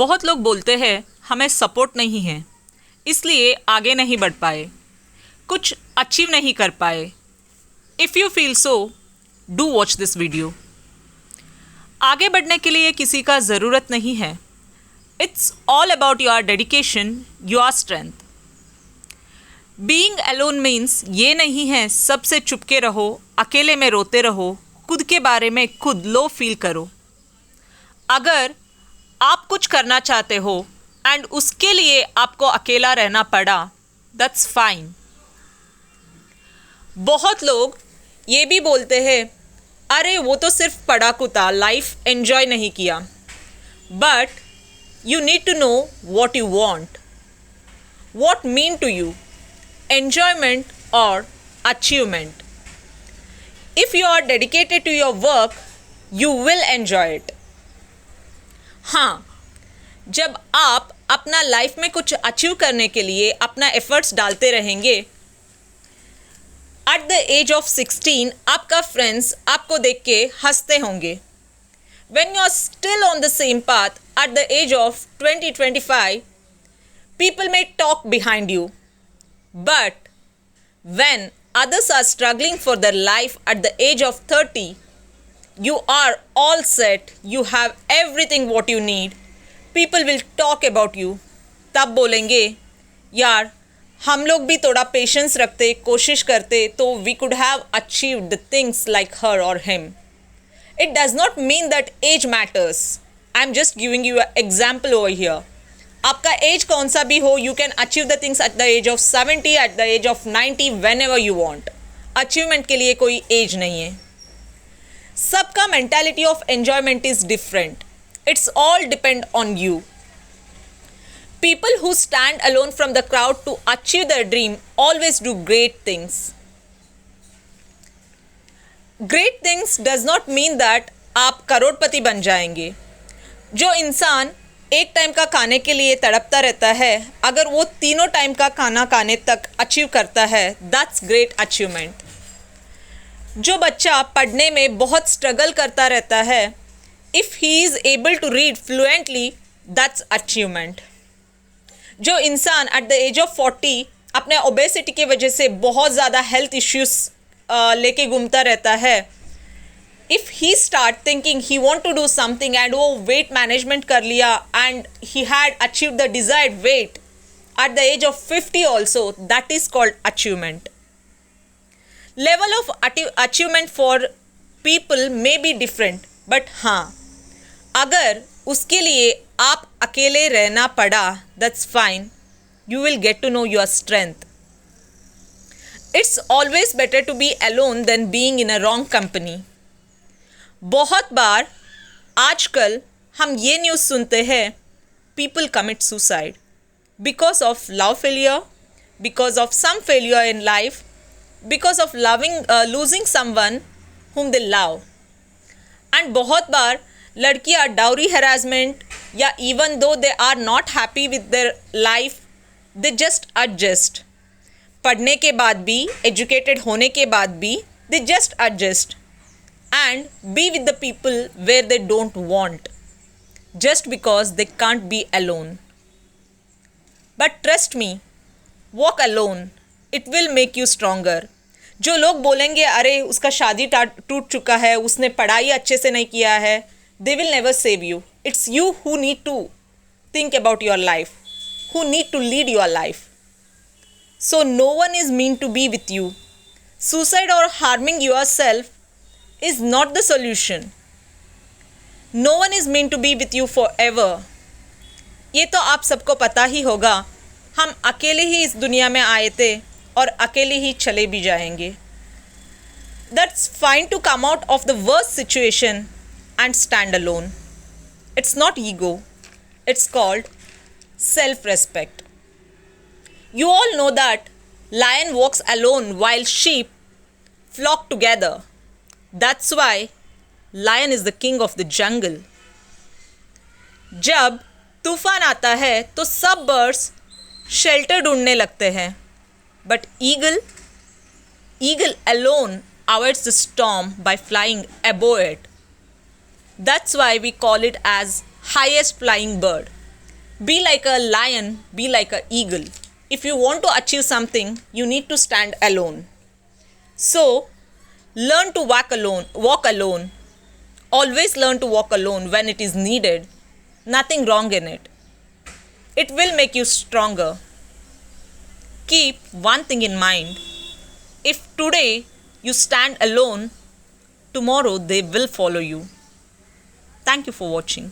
बहुत लोग बोलते हैं हमें सपोर्ट नहीं है, इसलिए आगे नहीं बढ़ पाए, कुछ अचीव नहीं कर पाए। If you feel so, do watch this video. आगे बढ़ने के लिए किसी का ज़रूरत नहीं है। It's all about your dedication, your strength. Being alone means ये नहीं है सबसे चुपके रहो, अकेले में रोते रहो, खुद के बारे में खुद लो फील करो। अगर आप कुछ करना चाहते हो एंड उसके लिए आपको अकेला रहना पड़ा, दैट्स फाइन। बहुत लोग ये भी बोलते हैं, अरे वो तो सिर्फ पढ़ा कुता, लाइफ एंजॉय नहीं किया। But you need to know what you want, what mean to you, enjoyment और achievement. If you are dedicated to your work, you will enjoy it. हाँ, जब आप अपना लाइफ में कुछ अचीव करने के लिए अपना एफर्ट्स डालते रहेंगे, एट द एज ऑफ 16 आपका फ्रेंड्स आपको देख के हंसते होंगे। When you are still on the same path at the age of 20-25, people may talk behind you, but when others are struggling for their life at the age of 30, you are all set, you have everything what you need, people will talk about you। तब बोलेंगे, यार हम लोग भी थोड़ा patience रखते, कोशिश करते तो we could have achieved the things like her or him। It does not mean that age matters, I'm just giving you an example over here। आपका एज कौन सा भी हो, you can achieve the things at the age of 70, at the age of 90, whenever you want. Achievement के लिए कोई age नहीं है। सबका mentality of enjoyment is different. It's all depend on you. People who stand alone from the crowd to achieve their dream always do great things. Great things does not mean that आप करोड़पति बन जाएंगे। जो इंसान एक time का खाने के लिए तड़पता रहता है, अगर वो तीनों टाइम का खाना खाने तक अचीव करता है, दैट्स ग्रेट अचीवमेंट। जो बच्चा पढ़ने में बहुत स्ट्रगल करता रहता है, if he is able to read fluently, that's achievement. जो इंसान एट द एज ऑफ 40 अपने ओबेसिटी की वजह से बहुत ज़्यादा हेल्थ इश्यूज लेके घूमता रहता है, if he start thinking he want to do something and वो weight management कर लिया and he had achieved the desired weight at the age of 50 also, that is called achievement। Level of achievement for people may be different, but हाँ, अगर उसके लिए आप अकेले रहना पड़ा, that's fine, you will get to know your strength। It's always better to be alone than being in a wrong company। बहुत बार आजकल हम ये न्यूज़ सुनते हैं, people commit suicide because of love failure, because of some failure in life, because of losing someone whom they love। And बहुत बार लड़कियां dowry harassment या even though they are not happy with their life, they just adjust. पढ़ने के बाद भी, educated होने के बाद भी, they just adjust and be with the people where they don't want, just because they can't be alone। But trust me, walk alone, it will make you stronger। जो लोग बोलेंगे अरे उसका शादी टूट चुका है, उसने पढ़ाई अच्छे से नहीं किया है, they will never save you। It's you who need to think about your life, who need to lead your life। So no one is meant to be with you। Suicide or harming yourself is not the solution। No one is meant to be with you forever। ये तो आप सबको पता ही होगा, हम अकेले ही इस दुनिया में आए थे और अकेले ही चले भी जाएंगे। That's fine to come out of the worst situation and stand alone। It's not ego, it's called self-respect। You all know that lion walks alone while sheep flock together। That's why lion is the king of the jungle। जब तूफान आता है तो सब birds shelter ढूंढने लगते हैं, but eagle alone avoids the storm by flying above it। That's why we call it as highest flying bird। Be like a lion, be like an eagle. If you want to achieve something, you need to stand alone. So learn to walk alone. Always learn to walk alone when it is needed. Nothing wrong in it. It will make you stronger. Keep one thing in mind. If today you stand alone, tomorrow they will follow you. Thank you for watching.